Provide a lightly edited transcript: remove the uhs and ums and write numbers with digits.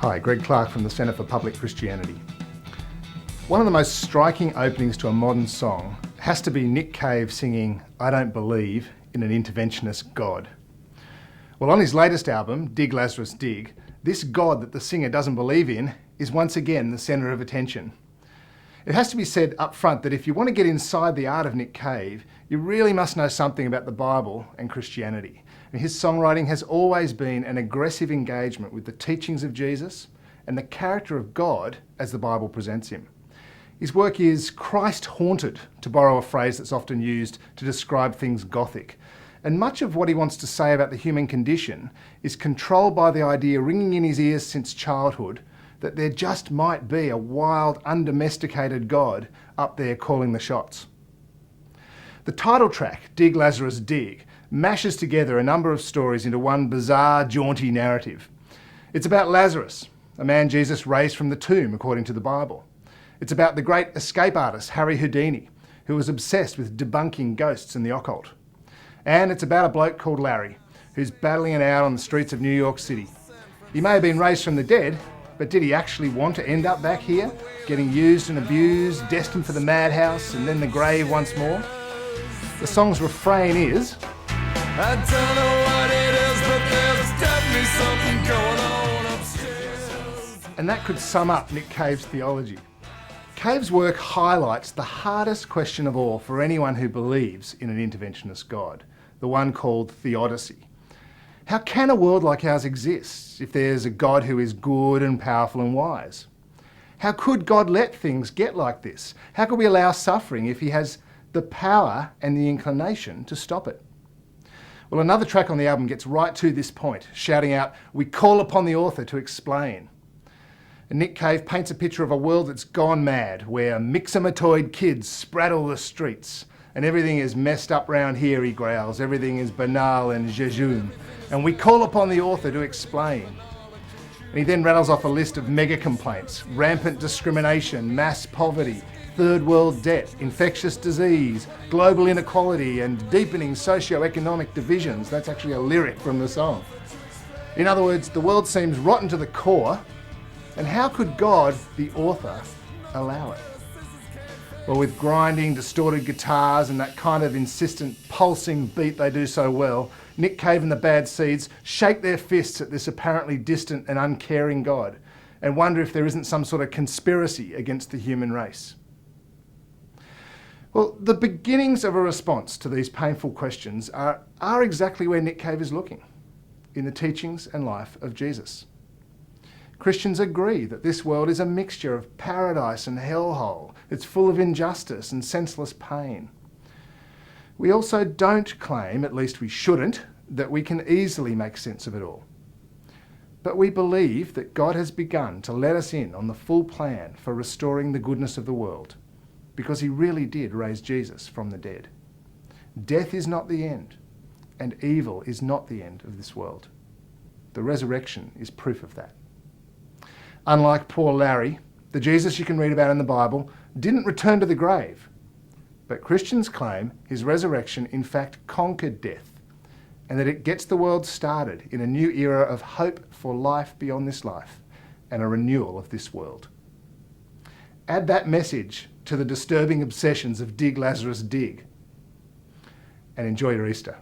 Hi, Greg Clark from the Centre for Public Christianity. One of the most striking openings to a modern song has to be Nick Cave singing "I Don't Believe in an Interventionist God." Well, on his latest album, Dig Lazarus Dig, this God that the singer doesn't believe in is once again the centre of attention. It has to be said up front that if you want to get inside the art of Nick Cave, you really must know something about the Bible and Christianity. And his songwriting has always been an aggressive engagement with the teachings of Jesus and the character of God as the Bible presents him. His work is Christ-haunted, to borrow a phrase that's often used to describe things Gothic. And much of what he wants to say about the human condition is controlled by the idea ringing in his ears since childhood that there just might be a wild, undomesticated God up there calling the shots. The title track, Dig Lazarus Dig, mashes together a number of stories into one bizarre, jaunty narrative. It's about Lazarus, a man Jesus raised from the tomb according to the Bible. It's about the great escape artist Harry Houdini, who was obsessed with debunking ghosts and the occult. And it's about a bloke called Larry, who's battling it out on the streets of New York City. He may have been raised from the dead, but did he actually want to end up back here, getting used and abused, destined for the madhouse and then the grave once more? The song's refrain is, "I don't know what it is, but there's definitely something going on upstairs." And that could sum up Nick Cave's theology. Cave's work highlights the hardest question of all for anyone who believes in an interventionist God, the one called theodicy. How can a world like ours exist if there's a God who is good and powerful and wise? How could God let things get like this? How could we allow suffering if he has the power and the inclination to stop it? Well, another track on the album gets right to this point, shouting out, "We call upon the author to explain." And Nick Cave paints a picture of a world that's gone mad, where myxomatoid kids spraddle the streets, and everything is messed up round here, he growls. Everything is banal and jejune. And we call upon the author to explain. And he then rattles off a list of mega complaints: rampant discrimination, mass poverty, third world debt, infectious disease, global inequality, and deepening socio-economic divisions. That's actually a lyric from the song. In other words, the world seems rotten to the core, and how could God, the author, allow it? Well, with grinding, distorted guitars and that kind of insistent pulsing beat they do so well, Nick Cave and the Bad Seeds shake their fists at this apparently distant and uncaring God and wonder if there isn't some sort of conspiracy against the human race. Well, the beginnings of a response to these painful questions are exactly where Nick Cave is looking, in the teachings and life of Jesus. Christians agree that this world is a mixture of paradise and hellhole. It's full of injustice and senseless pain. We also don't claim, at least we shouldn't, that we can easily make sense of it all. But we believe that God has begun to let us in on the full plan for restoring the goodness of the world, because he really did raise Jesus from the dead. Death is not the end, and evil is not the end of this world. The resurrection is proof of that. Unlike poor Larry, the Jesus you can read about in the Bible didn't return to the grave. But Christians claim his resurrection in fact conquered death, and that it gets the world started in a new era of hope for life beyond this life and a renewal of this world. Add that message to the disturbing obsessions of Dig Lazarus Dig, and enjoy your Easter.